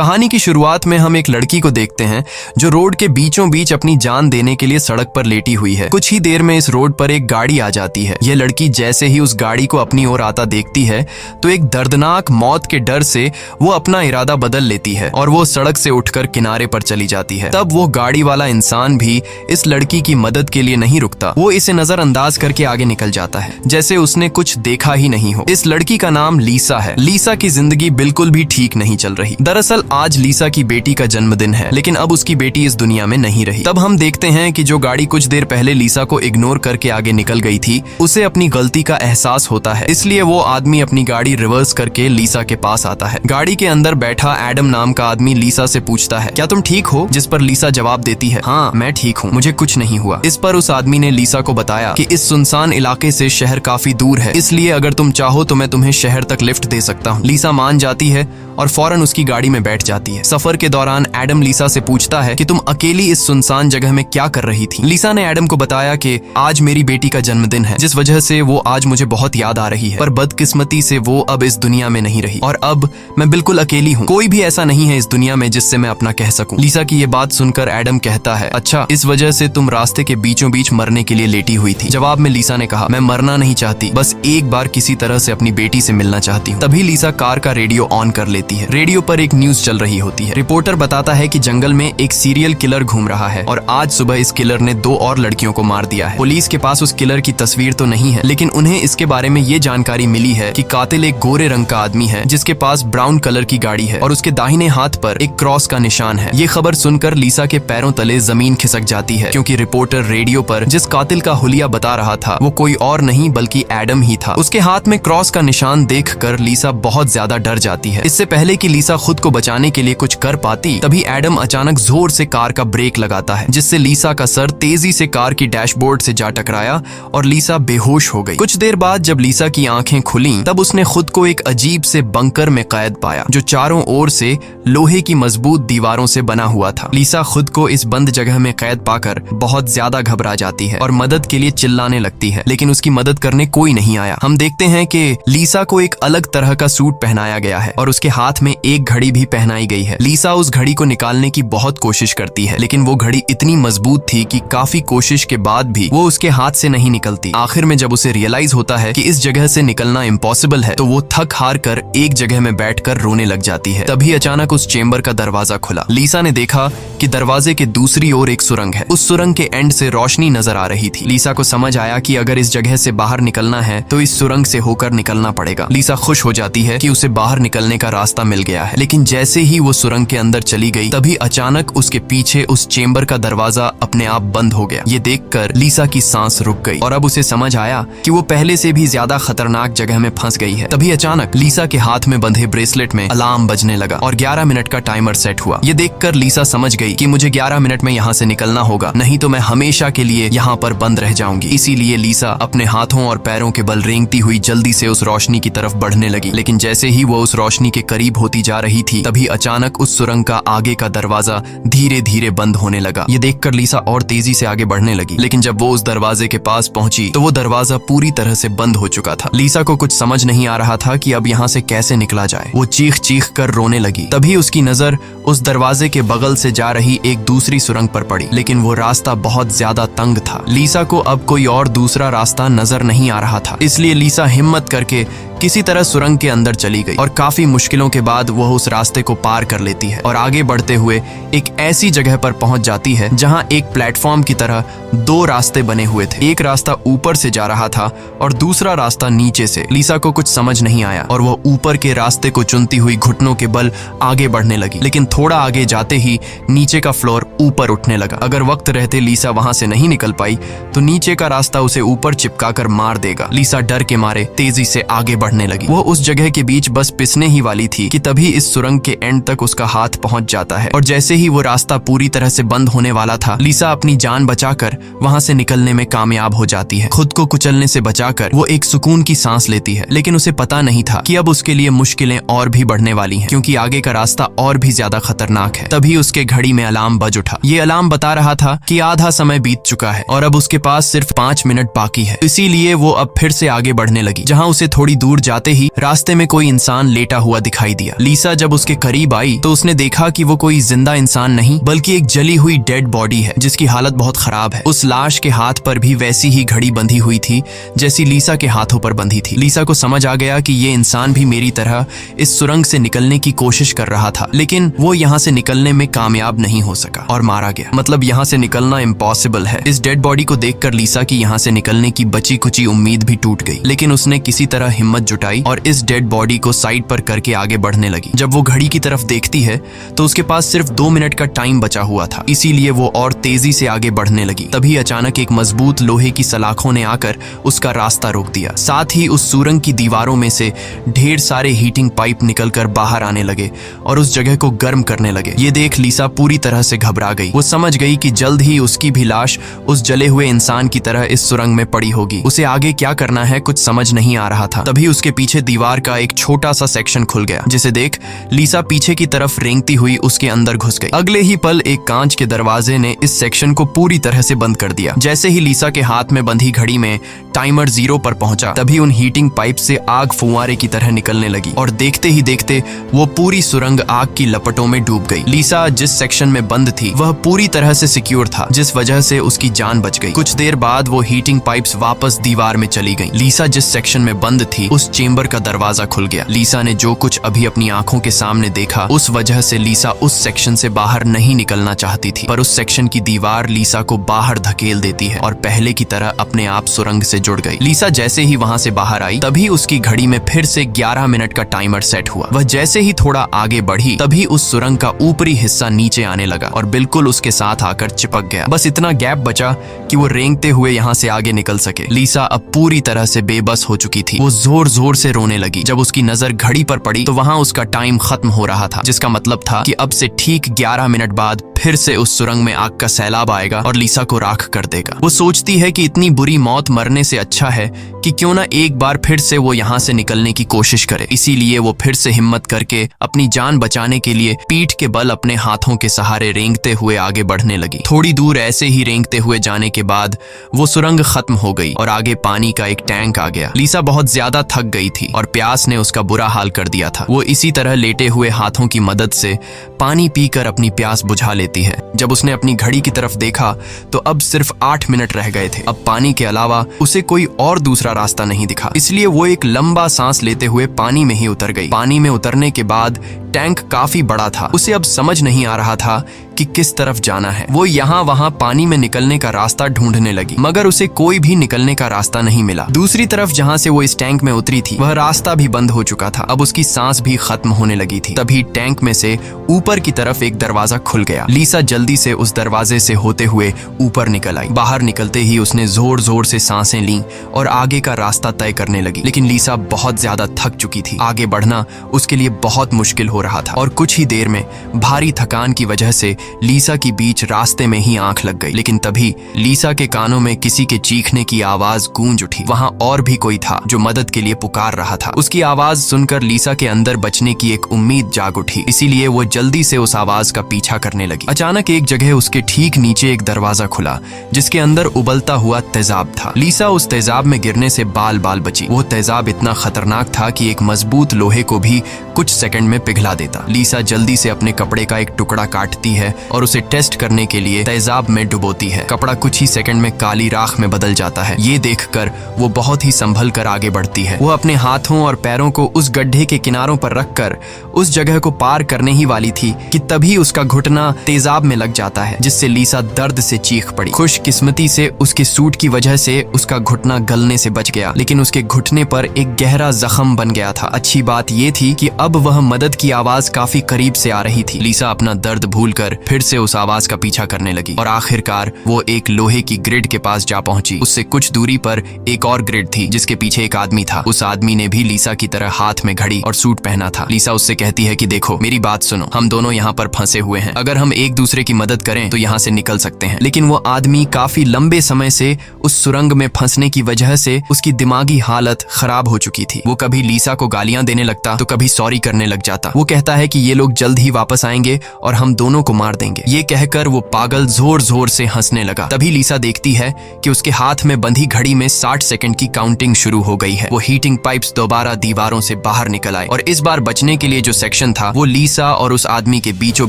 कहानी की शुरुआत में हम एक लड़की को देखते हैं जो रोड के बीचों बीच अपनी जान देने के लिए सड़क पर लेटी हुई है। कुछ ही देर में इस रोड पर एक गाड़ी आ जाती है। यह लड़की जैसे ही उस गाड़ी को अपनी ओर आता देखती है तो एक दर्दनाक मौत के डर से वो अपना इरादा बदल लेती है और वो सड़क से उठकर किनारे पर चली जाती है। तब वो गाड़ी वाला इंसान भी इस लड़की की मदद के लिए नहीं रुकता। वो इसे नजरअंदाज करके आगे निकल जाता है जैसे उसने कुछ देखा ही नहीं हो। इस लड़की का नाम लीसा है। लीसा की जिंदगी बिल्कुल भी ठीक नहीं चल रही। दरअसल आज लीसा की बेटी का जन्मदिन है, लेकिन अब उसकी बेटी इस दुनिया में नहीं रही। तब हम देखते हैं कि जो गाड़ी कुछ देर पहले लीसा को इग्नोर करके आगे निकल गई थी, उसे अपनी गलती का एहसास होता है। इसलिए वो आदमी अपनी गाड़ी रिवर्स करके लीसा के पास आता है। गाड़ी के अंदर बैठा एडम नाम का आदमी लीसा से पूछता है, क्या तुम ठीक हो? जिस पर लीसा जवाब देती है, हाँ मैं ठीक हूँ, मुझे कुछ नहीं हुआ। इस पर उस आदमी ने लीसा को बताया कि इस सुनसान इलाके से शहर काफी दूर है, इसलिए अगर तुम चाहो तो मैं तुम्हें शहर तक लिफ्ट दे सकता हूँ। लीसा मान जाती है और फौरन उसकी गाड़ी में बैठ जाती है। सफर के दौरान एडम लीसा से पूछता है कि तुम अकेली इस सुनसान जगह में क्या कर रही थी? लीसा ने एडम को बताया कि आज मेरी बेटी का जन्मदिन है, जिस वजह से वो आज मुझे बहुत याद आ रही है, पर बदकिस्मती से वो अब इस दुनिया में नहीं रही और अब मैं बिल्कुल अकेली हूँ। कोई भी ऐसा नहीं है इस दुनिया में जिससे मैं अपना कह सकूं। लीसा की ये बात सुनकर एडम कहता है, अच्छा इस वजह से तुम रास्ते के बीचों बीच मरने के लिए लेटी हुई थी? जवाब में लीसा ने कहा, मैं मरना नहीं चाहती, बस एक बार किसी तरह से अपनी बेटी से मिलना चाहती हूँ। तभी लीसा कार का रेडियो ऑन कर लेती है। रेडियो पर एक न्यूज चल रही होती है। रिपोर्टर बताता है कि जंगल में एक सीरियल किलर घूम रहा है और आज सुबह इस किलर ने 2 और लड़कियों को मार दिया है। पुलिस के पास उस किलर की तस्वीर तो नहीं है, लेकिन उन्हें इसके बारे में ये जानकारी मिली है कि कातिल एक गोरे रंग का आदमी है जिसके पास ब्राउन कलर की गाड़ी है और उसके दाहिने हाथ पर एक क्रॉस का निशान है। ये खबर सुनकर लीसा के पैरों तले जमीन खिसक जाती है, क्योंकि रिपोर्टर रेडियो पर जिस कातिल का हुलिया बता रहा था वो कोई और नहीं बल्कि एडम ही था। उसके हाथ में क्रॉस का निशान देखकर लीसा बहुत ज्यादा डर जाती है। इससे पहले कि लीसा खुद को बचाने के लिए कुछ कर पाती, तभी एडम अचानक जोर से कार का ब्रेक लगाता है, जिससे लीसा का सर तेजी से कार की डैशबोर्ड से जा टकराया और लीसा बेहोश हो गई। कुछ देर बाद जब लीसा की आंखें खुलीं, तब उसने खुद को एक अजीब से बंकर में कैद पाया जो चारों ओर से लोहे की मजबूत दीवारों से बना हुआ था। लीसा खुद को इस बंद जगह में कैद पाकर बहुत ज्यादा घबरा जाती है और मदद के लिए चिल्लाने लगती है, लेकिन उसकी मदद करने कोई नहीं आया। हम देखते हैं कि लीसा को एक अलग तरह का सूट पहनाया गया है और उसके हाथ में एक घड़ी भी पहनाई गई है। लीसा उस घड़ी को निकालने की बहुत कोशिश करती है, लेकिन वो घड़ी इतनी मजबूत थी कि काफी कोशिश के बाद भी वो उसके हाथ से नहीं निकलती। आखिर में जब उसे रियलाइज होता है कि इस जगह से निकलना इम्पॉसिबल है, तो वो थक हार कर एक जगह में बैठकर रोने लग जाती है। तभी अचानक उस चेंबर का दरवाजा खुला। लीसा ने देखा कि दरवाजे के दूसरी ओर एक सुरंग है। उस सुरंग के एंड से रोशनी नजर आ रही थी। लीसा को समझ आया कि अगर इस जगह से बाहर निकलना है तो इस सुरंग से होकर निकलना पड़ेगा। लीसा खुश हो जाती है कि उसे बाहर निकलने का रास्ता मिल गया है, लेकिन जैसे ही वो सुरंग के अंदर चली गई, तभी अचानक उसके पीछे उस चेंबर का दरवाजा अपने आप बंद हो गया। ये देखकर लीसा की सांस रुक गई और अब उसे समझ आया कि वो पहले से भी ज्यादा खतरनाक जगह में फंस गई है। तभी अचानक लीसा के हाथ में बंधे ब्रेसलेट में अलार्म बजने लगा और 11 मिनट का टाइमर सेट हुआ। ये देखकर लीसा समझ गई कि मुझे 11 मिनट में यहाँ से निकलना होगा, नहीं तो मैं हमेशा के लिए यहाँ पर बंद रह जाऊंगी। इसीलिए लीसा अपने हाथों और पैरों के बल रेंगती हुई जल्दी से उस रोशनी की तरफ बढ़ने लगी। लेकिन जैसे ही वो उस रोशनी के करीब होती जा रही थी, तभी अचानक उस सुरंग का आगे का दरवाजा धीरे धीरे बंद होने लगा। ये देखकर लीसा और तेजी से आगे बढ़ने लगी, लेकिन जब वो उस दरवाजे के पास पहुंची तो वो दरवाजा पूरी तरह से बंद हो चुका था। लीसा को कुछ समझ नहीं आ रहा था कि अब यहाँ से कैसे निकला जाए। वो चीख चीख कर रोने लगी। तभी उसकी नजर उस दरवाजे के बगल से जा रही एक दूसरी सुरंग पर पड़ी, लेकिन वो रास्ता बहुत ज्यादा तंग था। लीसा को अब कोई और दूसरा रास्ता नजर नहीं आ रहा था, इसलिए लीसा हिम्मत करके किसी तरह सुरंग के अंदर चली गई और काफी मुश्किलों के बाद वह उस रास्ते को पार कर लेती है और आगे बढ़ते हुए एक ऐसी जगह पर पहुंच जाती है जहां एक प्लेटफॉर्म की तरह 2 रास्ते बने हुए थे। एक रास्ता ऊपर से जा रहा था और दूसरा रास्ता नीचे से। लीसा को कुछ समझ नहीं आया और वह ऊपर के रास्ते को चुनती हुई घुटनों के बल आगे बढ़ने लगी, लेकिन थोड़ा आगे जाते ही नीचे का फ्लोर ऊपर उठने लगा। अगर वक्त रहते लीसा वहां से नहीं निकल पाई तो नीचे का रास्ता उसे ऊपर चिपका कर मार देगा। लीसा डर के मारे तेजी से आगे बढ़ने लगी। वो उस जगह के बीच बस पिसने ही वाली थी कि तभी इस सुरंग के एंड तक उसका हाथ पहुंच जाता है और जैसे ही वो रास्ता पूरी तरह से बंद होने वाला था, लीसा अपनी जान बचाकर वहां से निकलने में कामयाब हो जाती है। खुद को कुचलने से बचाकर वो एक सुकून की सांस लेती है, लेकिन उसे पता नहीं था कि अब उसके लिए मुश्किलें और भी बढ़ने वाली हैं, क्योंकि आगे का रास्ता और भी ज्यादा खतरनाक है। तभी उसके घड़ी में अलार्म बज उठा। ये अलार्म बता रहा था कि आधा समय बीत चुका है और अब उसके पास सिर्फ 5 मिनट बाकी है। इसीलिए वो अब फिर से आगे बढ़ने लगी। जहाँ उसे थोड़ी दूर दूर जाते ही रास्ते में कोई इंसान लेटा हुआ दिखाई दिया। लीसा जब उसके करीब आई तो उसने देखा कि वो कोई जिंदा इंसान नहीं बल्कि एक जली हुई डेड बॉडी है जिसकी हालत बहुत खराब है। उस लाश के हाथ पर भी वैसी ही घड़ी बंधी हुई थी जैसी लीसा के हाथों पर बंधी थी। लीसा को समझ आ गया कि ये इंसान भी मेरी तरह इस सुरंग से निकलने की कोशिश कर रहा था, लेकिन वो यहाँ से निकलने में कामयाब नहीं हो सका और मारा गया। मतलब यहाँ से निकलना इम्पॉसिबल है। इस डेड बॉडी को देखकर लीसा की यहाँ से निकलने की बची कुची उम्मीद भी टूट गई, लेकिन उसने किसी तरह हिम्मत जुटाई और इस डेड बॉडी को साइड पर करके आगे बढ़ने लगी। जब वो घड़ी की तरफ देखती है तो उसके पास सिर्फ 2 मिनट का टाइम बचा हुआ था, इसीलिए वो और तेजी से आगे बढ़ने लगी। तभी अचानक एक मजबूत लोहे की सलाखों ने आकर उसका रास्ता रोक दिया। साथ ही उस सुरंग की दीवारों में से ढेर सारे हीटिंग पाइप निकलकर बाहर आने लगे और उस जगह को गर्म करने लगे। ये देख लीसा पूरी तरह से घबरा गई। वो समझ गई कि जल्द ही उसकी भी लाश उस जले हुए इंसान की तरह इस सुरंग में पड़ी होगी। उसे आगे क्या करना है कुछ समझ नहीं आ रहा था। तभी उसके पीछे दीवार का एक छोटा सा सेक्शन खुल गया, जिसे देख लीसा पीछे की तरफ रेंगती हुई उसके अंदर घुस गई। अगले ही पल एक कांच के दरवाजे ने इस सेक्शन को पूरी तरह से बंद कर दिया। जैसे ही लीसा के हाथ में बंधी घड़ी में टाइमर 0 पर पहुंचा, तभी उन हीटिंग पाइप से आग फुंवारे की तरह निकलने लगी और देखते ही देखते वो पूरी सुरंग आग की लपटों में डूब गई। लीसा जिस सेक्शन में बंद थी वह पूरी तरह से सिक्योर था, जिस वजह से उसकी जान बच गई। कुछ देर बाद वो हीटिंग पाइप्स वापस दीवार में चली गईं। लीसा जिस सेक्शन में बंद थी उस चेंबर का दरवाजा खुल गया। लीसा ने जो कुछ अभी अपनी आंखों के सामने देखा उस वजह से लीसा उस सेक्शन से बाहर नहीं निकलना चाहती थी, पर उस सेक्शन की दीवार लीसा को बाहर धकेल देती है और पहले की तरह अपने आप सुरंग से जुड़ गई। लीसा जैसे ही वहां से बाहर आई तभी उसकी घड़ी में फिर से 11 मिनट का टाइमर सेट हुआ। वह जैसे ही थोड़ा आगे बढ़ी तभी उस सुरंग का ऊपरी हिस्सा नीचे आने लगा और बिल्कुल उसके साथ आकर चिपक गया। बस इतना गैप बचा कि वो रेंगते हुए यहाँ से आगे निकल सके। लीसा अब पूरी तरह से बेबस हो चुकी थी। वो जोर जोर से रोने लगी। जब उसकी नजर घड़ी पर पड़ी तो वहां उसका टाइम खत्म हो रहा था, जिसका मतलब था कि अब से ठीक 11 मिनट बाद फिर से उस सुरंग में आग का सैलाब आएगा और लीसा को राख कर देगा। वो सोचती है कि इतनी बुरी मौत मरने से अच्छा है कि क्यों ना एक बार फिर से वो यहाँ से निकलने की कोशिश करे। इसीलिए वो फिर से हिम्मत करके अपनी जान बचाने के लिए पीठ के बल अपने हाथों के सहारे रेंगते हुए आगे बढ़ने लगी। थोड़ी दूर ऐसे ही रेंगते हुए जाने के बाद वो सुरंग खत्म हो गई और आगे पानी का एक टैंक आ गया। लीसा बहुत ज्यादा थक गई थी और प्यास ने उसका बुरा हाल कर दिया था। वो इसी तरह लेटे हुए हाथों की मदद से पानी पीकर अपनी प्यास बुझा लेती है। जब उसने अपनी घड़ी की तरफ देखा तो अब सिर्फ 8 मिनट रह गए थे। अब पानी के अलावा उसे कोई और दूसरा रास्ता नहीं दिखा, इसलिए वो एक लंबा सांस लेते हुए पानी में ही उतर गई। पानी में उतरने के बाद टैंक काफी बड़ा था। उसे अब समझ नहीं आ रहा था कि किस तरफ जाना है। वो यहाँ वहाँ पानी में निकलने का रास्ता ढूंढने लगी, मगर उसे कोई भी निकलने का रास्ता नहीं मिला। दूसरी तरफ जहाँ से वो इस टैंक में उतरी थी वह रास्ता भी बंद हो चुका था। अब उसकी सांस भी खत्म होने लगी थी। तभी टैंक में से ऊपर की तरफ एक दरवाजा खुल गया। लीसा जल्दी से उस दरवाजे से होते हुए ऊपर निकल आई। बाहर निकलते ही उसने जोर जोर से सांसें लीं और आगे का रास्ता तय करने लगी, लेकिन लीसा बहुत ज्यादा थक चुकी थी। आगे बढ़ना उसके लिए बहुत मुश्किल हो रहा था और कुछ ही देर में भारी थकान की वजह से लीसा की बीच रास्ते में ही आंख लग गई। लेकिन तभी लीसा के कानों में किसी के चीखने की आवाज गूंज उठी। वहां और भी कोई था जो मदद के लिए पुकार रहा था। उसकी आवाज सुनकर लीसा के अंदर बचने की एक उम्मीद जाग उठी, इसीलिए वो जल्दी से उस आवाज का पीछा करने लगी। अचानक एक जगह उसके ठीक नीचे एक दरवाजा खुला जिसके अंदर उबलता हुआ तेजाब था। लीसा उस तेजाब में गिरने से बाल बाल बची। वो तेजाब इतना खतरनाक था कि एक मजबूत लोहे को भी कुछ सेकंड में पिघला देता। लीसा जल्दी से अपने कपड़े का एक टुकड़ा काटती है और उसे टेस्ट करने के लिए तेजाब में डुबोती है। कपड़ा कुछ ही सेकंड में काली राख में बदल जाता है। ये देखकर वो बहुत ही संभल कर आगे बढ़ती है। वो अपने हाथों और पैरों को उस गड्ढे के किनारों पर रखकर उस जगह को पार करने ही वाली थी कि तभी उसका घुटना तेजाब में लग जाता है, जिससे लीसा दर्द से चीख पड़ी। खुशकिस्मती से उसके सूट की वजह से उसका घुटना गलने से बच गया, लेकिन उसके घुटने पर एक गहरा जख्म बन गया था। अच्छी बात ये थी कि अब वह मदद की आवाज काफी करीब से आ रही थी। लीसा अपना दर्द भूलकर फिर से उस आवाज का पीछा करने लगी और आखिरकार वो एक लोहे की ग्रिड के पास जा पहुंची। उससे कुछ दूरी पर एक और ग्रिड थी जिसके पीछे एक आदमी था। उस आदमी ने भी लीसा की तरह हाथ में घड़ी और सूट पहना था। लीसा उससे कहती है कि देखो मेरी बात सुनो, हम दोनों यहाँ पर फंसे हुए हैं। अगर हम एक दूसरे की मदद करें तो यहाँ से निकल सकते हैं। लेकिन वो आदमी काफी लंबे समय से उस सुरंग में फंसने की वजह से उसकी दिमागी हालत खराब हो चुकी थी। वो कभी लीसा को गालियां देने लगता तो कभी सॉरी करने लग जाता। वो कहता है कि ये लोग जल्द ही वापस आएंगे और हम दोनों को मार देंगे। ये कहकर वो पागल जोर जोर से हंसने लगा। तभी लीसा देखती है कि उसके हाथ में बंधी घड़ी में 60 सेकंड की काउंटिंग शुरू हो गई है। वो हीटिंग पाइप्स दोबारा दीवारों से बाहर निकल आए और इस बार बचने के लिए जो सेक्शन था वो लीसा और उस आदमी के बीचों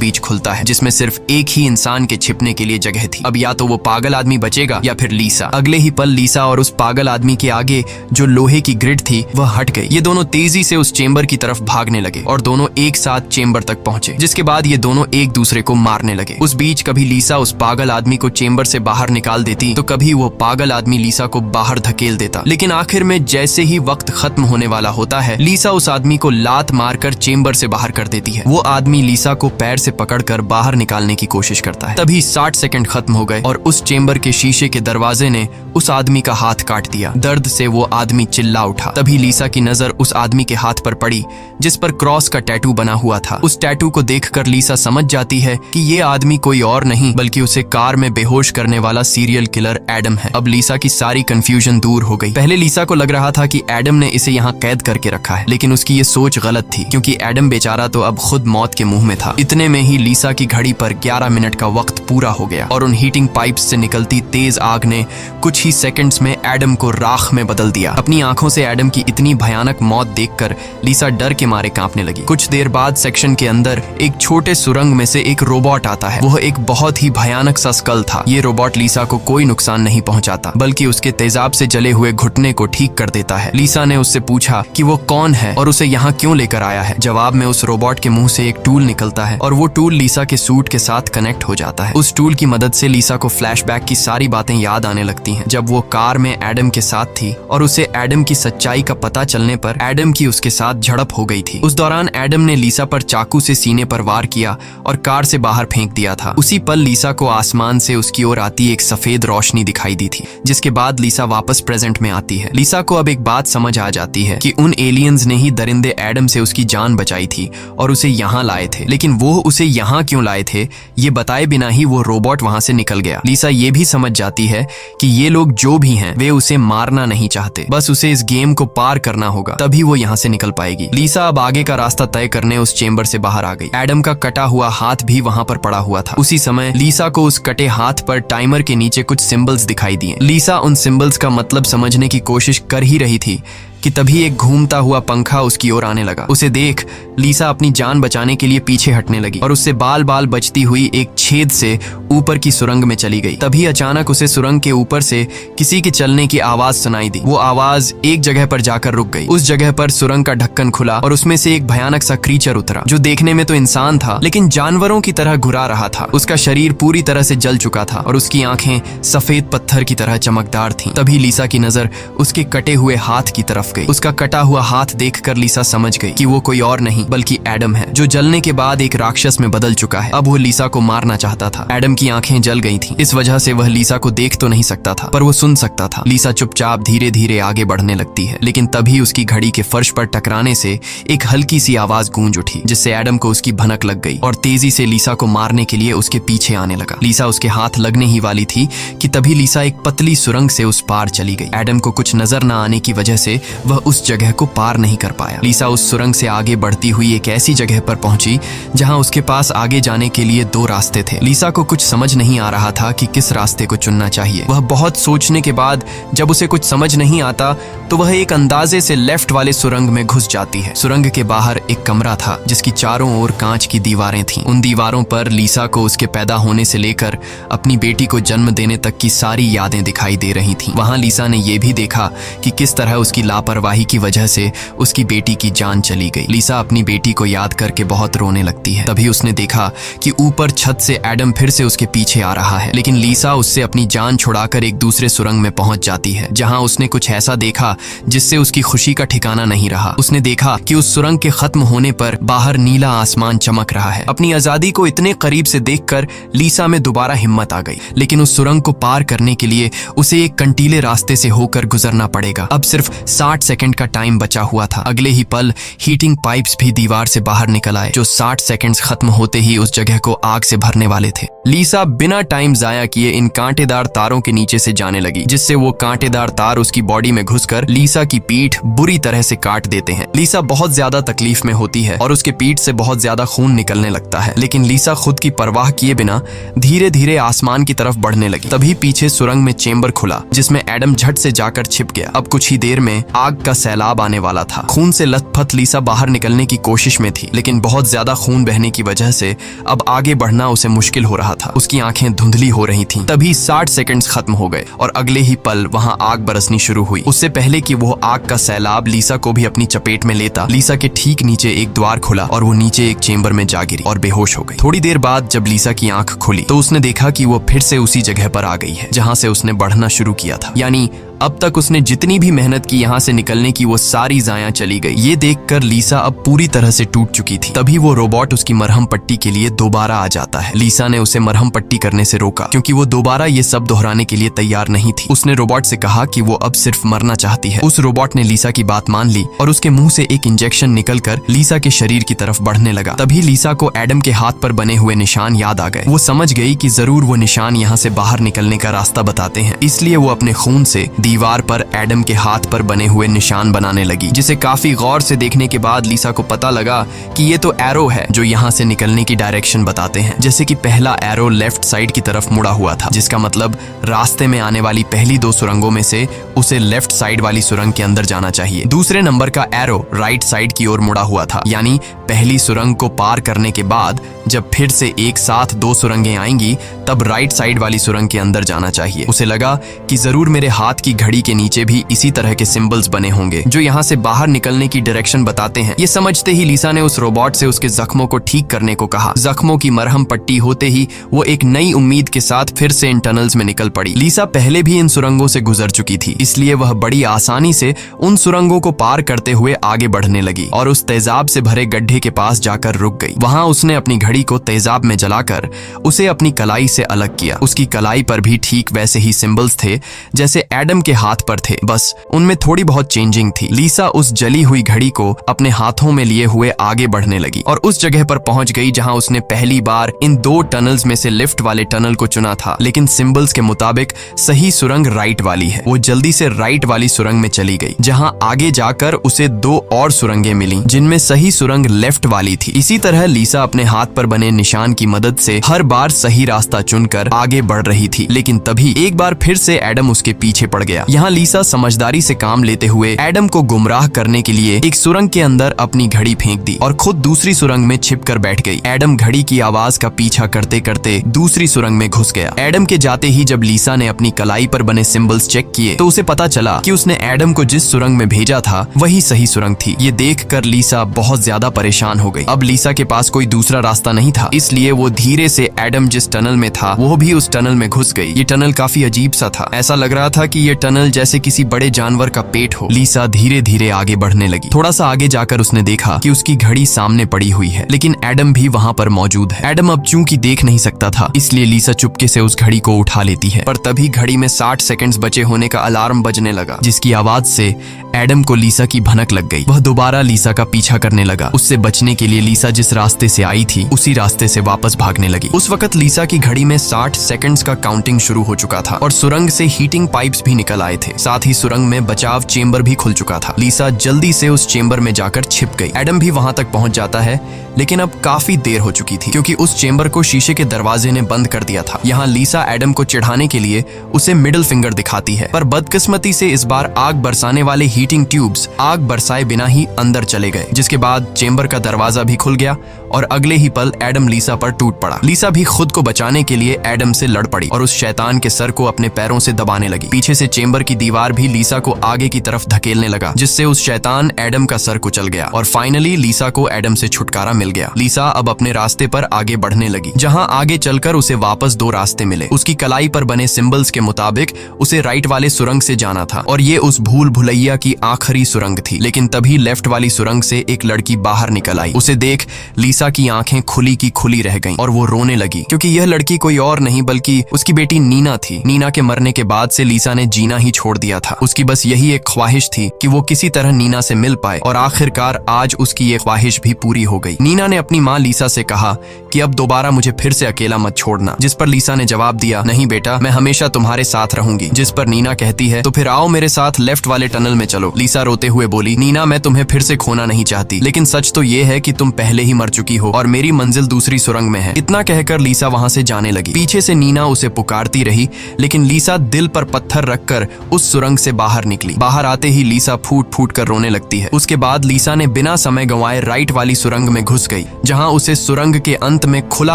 बीच खुलता है, जिसमें सिर्फ एक ही इंसान के छिपने के लिए जगह थी। अब या तो वो पागल आदमी बचेगा या फिर लीसा। अगले ही पल लीसा और उस पागल आदमी के आगे जो लोहे की ग्रिड थी वह हट गई। ये दोनों तेजी से उस चेंबर की तरफ भागने लगे और दोनों एक साथ चेंबर तक पहुंचे, जिसके बाद ये दोनों एक दूसरे को मारने लगे। उस बीच कभी लीसा उस पागल आदमी को चेंबर से बाहर निकाल देती तो कभी वो पागल आदमी लीसा को बाहर धकेल देता। लेकिन आखिर में जैसे ही वक्त खत्म होने वाला होता है, लीसा उस आदमी को लात मारकर चेंबर से बाहर कर देती है। वो आदमी लीसा को पैर से पकड़कर बाहर निकालने की कोशिश करता है। तभी 60 सेकंड खत्म हो गए और उस चेंबर के शीशे के दरवाजे ने उस आदमी का हाथ काट दिया। दर्द से वो आदमी चिल्ला उठा। तभी लीसा की नजर उस आदमी के हाथ पर पड़ी जिस पर क्रॉस का टैटू बना हुआ था। उस टैटू को देखकर लीसा समझ जाती है कि ये आदमी कोई और नहीं बल्कि उसे कार में बेहोश करने वाला सीरियल किलर एडम है। अब लीसा की सारी कंफ्यूजन दूर हो गई। पहले लीसा को लग रहा था कि एडम ने इसे यहाँ कैद करके रखा है, लेकिन उसकी ये सोच गलत थी क्योंकि एडम बेचारा तो अब खुद मौत के मुंह में था। इतने में ही लीसा की घड़ी पर 11 मिनट का वक्त पूरा हो गया और उन हीटिंग पाइप्स से निकलती तेज आग ने कुछ ही सेकंड्स में एडम को राख में बदल दिया। अपनी आंखों से एडम की इतनी भयानक मौत देखकर लीसा डर के मारे कांपने लगी। कुछ देर बाद सेक्शन के अंदर एक छोटे सुरंग में से एक रोबोट आता है। वह एक बहुत ही भयानक सा स्कल था। ये रोबोट लीसा को कोई नुकसान नहीं पहुंचाता बल्कि उसके तेजाब से जले हुए घुटने को ठीक कर देता है। लीसा ने उससे पूछा कि वो कौन है और उसे यहाँ क्यों लेकर आया है। जवाब में उस रोबोट के मुंह से एक टूल निकलता है और वो टूल लीसा के सूट के साथ कनेक्ट हो जाता है। उस टूल की मदद से लीसा को फ्लैशबैक की सारी बातें याद आने लगती हैं, जब वो कार में एडम के साथ थी और उसे एडम की सच्चाई का पता चलने पर एडम की उसके साथ झड़प हो गई थी। उस दौरान एडम ने लीसा पर चाकू से सीने पर वार किया और कार से बाहर फेंक दिया था। उसी पल लीसा को आसमान से उसकी ओर आती एक सफेद रोशनी दिखाई दी थी, जिसके बाद लीसा वापस प्रेजेंट में आती है। लीसा को अब एक बात समझ आ जाती है कि उन एलियंस ने ही दरिंदे एडम से उसकी जान बचाई थी और उसे यहाँ लाए थे, लेकिन वो उसे यहाँ क्यों लाए थे ये बताए बिना ही वो रोबोट वहां से निकल गया। लीसा ये भी समझ जाती है कि ये लोग जो भी हैं वे उसे मारना नहीं चाहते, बस उसे इस गेम को पार करना होगा, तभी वो यहाँ से निकल पाएगी। लीसा अब आगे का रास्ता तय करने उस चेंबर से बाहर आ गई। एडम का कटा हुआ हाथ भी वहां पर पड़ा हुआ था। उसी समय लीसा को उस कटे हाथ पर टाइमर के नीचे कुछ सिंबल्स दिखाई दिए। लीसा उन सिंबल्स का मतलब समझने की कोशिश कर ही रही थी कि तभी एक घूमता हुआ पंखा उसकी ओर आने लगा। उसे देख लीसा अपनी जान बचाने के लिए पीछे हटने लगी और उससे बाल बाल बचती हुई एक छेद से ऊपर की सुरंग में चली गई। तभी अचानक उसे सुरंग के ऊपर से किसी के चलने की आवाज सुनाई दी। वो आवाज एक जगह पर जाकर रुक गई। उस जगह पर सुरंग का ढक्कन खुला और उसमें से एक भयानक सा क्रीचर उतरा, जो देखने में तो इंसान था लेकिन जानवरों की तरह घुरा रहा था। उसका शरीर पूरी तरह से जल चुका था और उसकी आंखें सफेद पत्थर की तरह चमकदार थीं। तभी लीसा की नजर उसके कटे हुए हाथ की तरफ गई। उसका कटा हुआ हाथ देखकर लीसा समझ गई कि वो कोई और नहीं बल्कि एडम है, जो जलने के बाद एक राक्षस में बदल चुका है। अब वो लीसा को मारना चाहता था। एडम की आंखें जल गई थीं, इस वजह से वह लीसा को देख तो नहीं सकता था पर वो सुन सकता था। लीसा चुपचाप धीरे धीरे आगे बढ़ने लगती है, लेकिन तभी उसकी घड़ी के फर्श पर टकराने से एक हल्की सी आवाज गूंज उठी, जिससे एडम को उसकी भनक लग गई और तेजी से लीसा को मारने के लिए उसके पीछे आने लगा। लीसा उसके हाथ लगने ही वाली थी कि तभी लीसा एक पतली सुरंग से उस पार चली गई। एडम को कुछ नजर न आने की वजह से वह उस जगह को पार नहीं कर पाया। लीसा उस सुरंग से आगे बढ़ती हुई एक ऐसी जगह पर पहुंची जहां उसके पास आगे जाने के लिए 2 रास्ते थे। लीसा को कुछ समझ नहीं आ रहा था कि किस रास्ते को चुनना चाहिए। वह बहुत सोचने के बाद जब उसे कुछ समझ नहीं आता तो वह एक अंदाजे से लेफ्ट वाले सुरंग में घुस जाती है। सुरंग के बाहर एक कमरा था जिसकी चारों ओर कांच की दीवारें थीं। उन दीवारों पर लीसा को उसके पैदा होने से लेकर अपनी बेटी को जन्म देने तक की सारी यादें दिखाई दे रही थीं। वहां लीसा ने यह भी देखा कि किस तरह उसकी लापरवाही की वजह से उसकी बेटी की जान चली गई। लीसा अपनी बेटी को याद करके बहुत रोने लगती है। तभी उसने देखा कि ऊपर छत से एडम फिर से उसके पीछे आ रहा है, लेकिन लीसा उससे अपनी जान छुड़ाकर एक दूसरे सुरंग में पहुंच जाती है, जहां उसने कुछ ऐसा देखा जिससे उसकी खुशी का ठिकाना नहीं रहा। उसने देखा कि उस सुरंग के खत्म होने पर बाहर नीला आसमान चमक रहा है। अपनी आजादी को इतने करीब से देखकर लीसा में दोबारा हिम्मत आ गई, लेकिन उस सुरंग को पार करने के लिए उसे एक कंटीले रास्ते से होकर गुजरना पड़ेगा। अब सिर्फ 60 सेकंड का टाइम बचा हुआ था। अगले ही पल हीटिंग पाइप्स भी दीवार से बाहर निकल आए, जो 60 सेकंड्स खत्म होते ही उस जगह को आग से भरने वाले थे। लीसा बिना टाइम जाया किए इन कांटेदार तारों के नीचे से जाने लगी, जिससे वो कांटेदार तार उसकी बॉडी में घुसकर लीसा की पीठ बुरी तरह से काट देते हैं। लीसा बहुत ज्यादा तकलीफ में होती है और उसके पीठ से बहुत ज्यादा खून निकलने लगता है, लेकिन लीसा खुद की परवाह किए बिना धीरे धीरे आसमान की तरफ बढ़ने लगी। तभी पीछे सुरंग में चेंबर खुला, जिसमें एडम झट से जाकर छिप गया। अब कुछ ही देर में आग का सैलाब आने वाला था। खून से लथपथ लीसा बाहर निकलने की कोशिश में थी, लेकिन बहुत ज्यादा खून बहने की वजह से अब आगे बढ़ना उसे मुश्किल हो रहा था। उसकी आंखें धुंधली हो रही थीं। तभी 60 सेकंड्स खत्म हो गए और अगले ही पल वहां आग बरसनी शुरू हुई। उससे पहले कि वो आग का सैलाब लीसा को भी अपनी चपेट में लेता, लीसा के ठीक नीचे एक द्वार खुला और वो नीचे एक चेंबर में जा गिरी और बेहोश हो गई। थोड़ी देर बाद जब लीसा की आंख खुली तो उसने देखा कि वो फिर से उसी जगह पर आ गई है जहां से उसने बढ़ना शुरू किया था। यानी अब तक उसने जितनी भी मेहनत की यहाँ से निकलने की, वो सारी जाया चली गई। ये देखकर लीसा अब पूरी तरह से टूट चुकी थी। तभी वो रोबोट उसकी मरहम पट्टी के लिए दोबारा आ जाता है। लीसा ने उसे मरहम पट्टी करने से रोका, क्योंकि वो दोबारा ये सब दोहराने के लिए तैयार नहीं थी। उसने रोबोट से कहा कि वो अब सिर्फ मरना चाहती है। उस रोबोट ने लीसा की बात मान ली और उसके मुंह से एक इंजेक्शन निकलकर लीसा के शरीर की तरफ बढ़ने लगा। तभी लीसा को एडम के हाथ पर बने हुए निशान याद आ गए। वो समझ गई कि जरूर वो निशान यहाँ से बाहर निकलने का रास्ता बताते हैं, इसलिए वो अपने खून से दीवार पर एडम के हाथ पर बने हुए निशान बनाने लगी, जिसे काफी गौर से देखने के बाद लीसा को पता लगा कि ये तो एरो है जो यहाँ से निकलने की डायरेक्शन बताते हैं। जैसे कि पहला एरो लेफ्ट साइड की तरफ मुड़ा हुआ था, जिसका मतलब रास्ते में आने वाली पहली 2 सुरंगों में से उसे लेफ्ट साइड वाली सुरंग के अंदर जाना चाहिए। दूसरे नंबर का एरो राइट साइड की ओर मुड़ा हुआ था, यानी पहली सुरंग को पार करने के बाद जब फिर से एक साथ 2 सुरंगें आएंगी तब राइट साइड वाली सुरंग के अंदर जाना चाहिए। उसे लगा कि जरूर मेरे हाथ की घड़ी के नीचे भी इसी तरह के सिंबल्स बने होंगे जो यहाँ से बाहर निकलने की डायरेक्शन बताते हैं। ये समझते ही लीसा ने उस रोबोट से उसके जख्मों को ठीक करने को कहा। जख्मों की मरहम पट्टी होते ही वो एक नई उम्मीद के साथ फिर से इन टनल्स में निकल पड़ी। लीसा पहले भी इन सुरंगों से गुजर चुकी थी, इसलिए वह बड़ी आसानी से उन सुरंगों को पार करते हुए आगे बढ़ने लगी और उस तेजाब से भरे गड्ढे के पास जाकर रुक गई। वहां उसने अपनी घड़ी को तेजाब में जलाकर उसे अपनी कलाई से अलग किया। उसकी कलाई पर भी ठीक वैसे ही सिंबल्स थे जैसे एडम के हाथ पर थे, बस उनमें थोड़ी बहुत चेंजिंग थी। लीसा उस जली हुई घड़ी को अपने हाथों में लिए हुए आगे बढ़ने लगी और उस जगह पर पहुंच गई जहां उसने पहली बार इन 2 टनल्स में से लिफ्ट वाले टनल को चुना था, लेकिन सिंबल्स के मुताबिक सही सुरंग राइट वाली है। वो जल्दी से राइट वाली सुरंग में चली गई, जहां आगे जाकर उसे 2 और सुरंगें मिली जिनमें सही सुरंग लेफ्ट वाली थी। इसी तरह लीसा अपने हाथ पर बने निशान की मदद से हर बार सही रास्ता चुनकर आगे बढ़ रही थी, लेकिन तभी एक बार फिर से एडम उसके पीछे पड़ गया। यहाँ लीसा समझदारी से काम लेते हुए एडम को गुमराह करने के लिए एक सुरंग के अंदर अपनी घड़ी फेंक दी और खुद दूसरी सुरंग में छिपकर बैठ गई। एडम घड़ी की आवाज का पीछा करते करते दूसरी सुरंग में घुस गया। एडम के जाते ही जब लीसा ने अपनी कलाई पर बने सिंबल्स चेक किए तो उसे पता चला कि उसने एडम को जिस सुरंग में भेजा था वही सही सुरंग थी। ये देखकर लीसा बहुत ज्यादा परेशान हो गई। अब लीसा के पास कोई दूसरा रास्ता नहीं था, इसलिए वो धीरे से एडम जिस टनल में था वो भी उस टनल में घुस गई। ये टनल काफी अजीब सा था। ऐसा लग रहा था कि ये टनल जैसे किसी बड़े जानवर का पेट हो। लीसा धीरे धीरे आगे बढ़ने लगी। थोड़ा सा आगे जाकर उसने देखा कि उसकी घड़ी सामने पड़ी हुई है, लेकिन एडम भी वहाँ पर मौजूद है। एडम अब चूंकि देख नहीं सकता था, इसलिए लीसा चुपके से उस घड़ी को उठा लेती है, पर तभी घड़ी में 60 सेकंड्स बचे होने का अलार्म बजने लगा, जिसकी आवाज से एडम को लीसा की भनक लग गई। वह दोबारा लीसा का पीछा करने लगा। उससे बचने के लिए लीसा जिस रास्ते से आई थी उसी रास्ते से वापस भागने लगी। उस वक्त लीसा की घड़ी में 60 सेकंड्स का काउंटिंग शुरू हो चुका था और सुरंग से हीटिंग पाइप्स भी निकल आए थे। साथ ही सुरंग में बचाव चेंबर भी खुल चुका था। लीसा जल्दी से उस चेंबर में जाकर छिप गई। एडम भी वहां तक पहुंच जाता है, लेकिन अब काफी देर हो चुकी थी क्योंकि उस चेंबर को शीशे के दरवाजे ने बंद कर दिया था। यहाँ लीसा एडम को चिढ़ाने के लिए उसे मिडिल फिंगर दिखाती है, पर बदकिस्मती से इस बार आग बरसाने वाले हीटिंग ट्यूब्स आग बरसाए बिना ही अंदर चले गए, जिसके बाद चेंबर का दरवाजा भी खुल गया और अगले ही पल एडम लीसा पर टूट पड़ा। लीसा भी खुद को बचाने के लिए एडम से लड़ पड़ी और उस शैतान के सर को अपने पैरों से दबाने लगी। पीछे से चेंबर की दीवार भी लीसा को आगे की तरफ धकेलने लगा, जिससे उस शैतान एडम का सर कुचल गया और फाइनली लीसा को एडम से छुटकारा मिल गया। लीसा अब अपने रास्ते पर आगे बढ़ने लगी, जहां आगे चलकर उसे वापस 2 रास्ते मिले। उसकी कलाई पर बने सिंबल्स के मुताबिक उसे राइट वाले सुरंग से जाना था और ये उस भूल भुलैया की आखिरी सुरंग थी। लेकिन तभी लेफ्ट वाली सुरंग से एक लड़की बाहर निकल आई। उसे देख लीसा की आंखें खुली की खुली रह गईं और वो रोने लगी, क्योंकि यह लड़की कोई और नहीं बल्कि उसकी बेटी नीना थी। नीना के मरने के बाद से लीसा ने जीना ही छोड़ दिया था। उसकी बस यही एक ख्वाहिश थी कि वो किसी तरह नीना से मिल पाए और आखिरकार आज उसकी ये ख्वाहिश भी पूरी हो गई। नीना ने अपनी माँ लीसा से कहा कि अब दोबारा मुझे फिर से अकेला मत छोड़ना, जिस पर लीसा ने जवाब दिया, नहीं बेटा, मैं हमेशा तुम्हारे साथ रहूंगी। जिस पर नीना कहती है, तो फिर आओ मेरे साथ लेफ्ट वाले टनल में चलो। लीसा रोते हुए बोली, नीना, मैं तुम्हें फिर से खोना नहीं चाहती, लेकिन सच तो ये है कि तुम पहले ही मर चुकी हो और मेरी मंजिल दूसरी सुरंग में है। इतना कहकर लीसा वहां से जाने लगी। पीछे से नीना उसे पुकारती रही, लेकिन लीसा दिल पर पत्थर रखकर उस सुरंग से बाहर निकली। बाहर आते ही लीसा फूट फूट कर रोने लगती है। उसके बाद लीसा ने बिना समय गंवाए राइट वाली सुरंग में घुस गई, जहां उसे सुरंग के अंत में खुला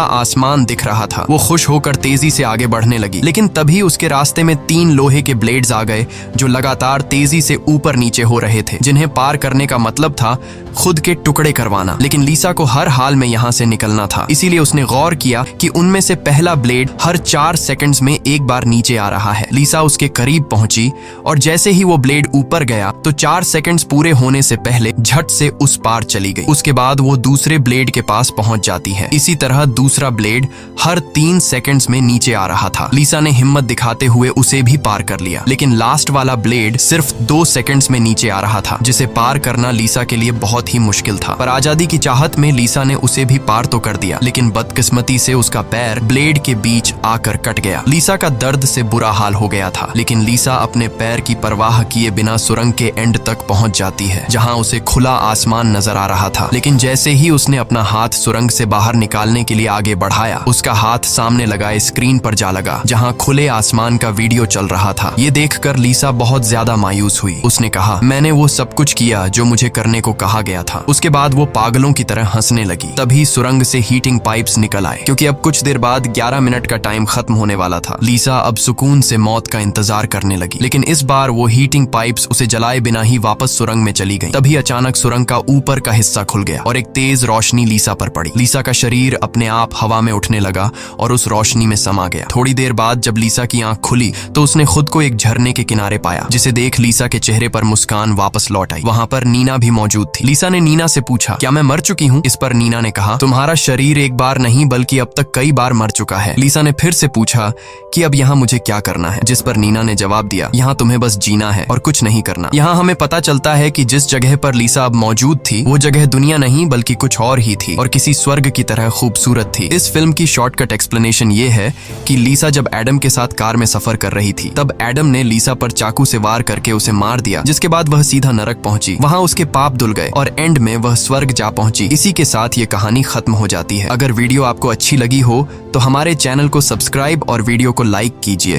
आसमान दिख रहा था। वो खुश होकर तेजी से आगे बढ़ने लगी, लेकिन तभी उसके रास्ते में 3 लोहे के ब्लेड्स आ गए जो लगातार तेजी से ऊपर नीचे हो रहे थे, जिन्हें पार करने का मतलब था खुद के टुकड़े करवाना। लेकिन लीसा को हर हाल में यहाँ से निकलना था, इसीलिए उसने गौर किया कि उनमें से पहला ब्लेड हर 4 सेकंड्स में एक बार नीचे आ रहा है। लीसा उसके करीब पहुंची और जैसे ही वो ब्लेड ऊपर गया तो 4 सेकंड्स पूरे होने से पहले झट से उस पार चली गई। उसके बाद वो दूसरे ब्लेड के पास पहुंच जाती है। इसी तरह दूसरा ब्लेड हर 3 सेकंड्स में नीचे आ रहा था। लीसा ने हिम्मत दिखाते हुए उसे भी पार कर लिया, लेकिन लास्ट वाला ब्लेड सिर्फ 2 सेकंड्स में नीचे आ रहा था, जिसे पार करना लीसा के लिए बहुत ही मुश्किल था। पर आजादी की चाहत में लीसा ने उसे भी पार तो कर दिया, लेकिन बदकिस्मती से उसका पैर ब्लेड के बीच आकर कट गया। लीसा का दर्द से बुरा हाल हो गया था, लेकिन लीसा अपने पैर की परवाह किए बिना सुरंग के एंड तक पहुंच जाती है, जहां उसे खुला आसमान नजर आ रहा था। लेकिन जैसे ही उसने अपना हाथ सुरंग से बाहर निकालने के लिए आगे बढ़ाया, उसका हाथ सामने लगाए स्क्रीन पर जा लगा, जहां खुले आसमान का वीडियो चल रहा था। ये देखकर लीसा बहुत ज्यादा मायूस हुई। उसने कहा, मैंने वो सब कुछ किया जो मुझे करने को कहा गया था। उसके बाद वो पागलों की तरह हंसने लगी। तभी सुरंग से हीटिंग पाइप्स निकल आए, क्योंकि अब कुछ देर बाद 11 मिनट का टाइम खत्म होने वाला था। लीसा अब सुकून से मौत का इंतजार करने लगी, लेकिन इस बार वो हीटिंग पाइप्स उसे जलाए बिना ही वापस सुरंग में चली गई। तभी अचानक सुरंग का ऊपर का हिस्सा खुल गया और एक तेज रोशनी लीसा पर पड़ी। लीसा का शरीर अपने आप हवा में उठने लगा और उस रोशनी में समा गया। थोड़ी देर बाद जब लीसा की आंख खुली तो उसने खुद को एक झरने के किनारे पाया, जिसे देख लीसा के चेहरे पर मुस्कान वापस लौट आई। वहां पर नीना भी मौजूद थी। लीसा ने नीना से पूछा, क्या मैं मर चुकी हूँ? इस पर नीना ने कहा, तुम्हारा शरीर एक बार नहीं बल्कि अब तक कई बार मर चुका है। लीसा ने फिर से पूछा कि अब यहाँ मुझे क्या करना है? जिस पर नीना ने जवाब दिया, यहाँ तुम्हें बस जीना है और कुछ नहीं करना। यहाँ हमें पता चलता है कि जिस जगह पर लीसा अब मौजूद थी वो जगह दुनिया नहीं बल्कि कुछ और ही थी और किसी स्वर्ग की तरह खूबसूरत थी। इस फिल्म की शॉर्टकट एक्सप्लेनेशन ये है कि लीसा जब एडम के साथ कार में सफर कर रही थी, तब एडम ने लीसा पर चाकू से वार करके उसे मार दिया, जिसके बाद वह सीधा नरक पहुंची। वहां उसके पाप धुल गए और एंड में वह स्वर्ग जा पहुंची। इसी के साथ ये कहानी खत्म हो जाती है। अगर वीडियो आपको अच्छी लगी हो तो हमारे चैनल को सब्सक्राइब और वीडियो को लाइक कीजिए।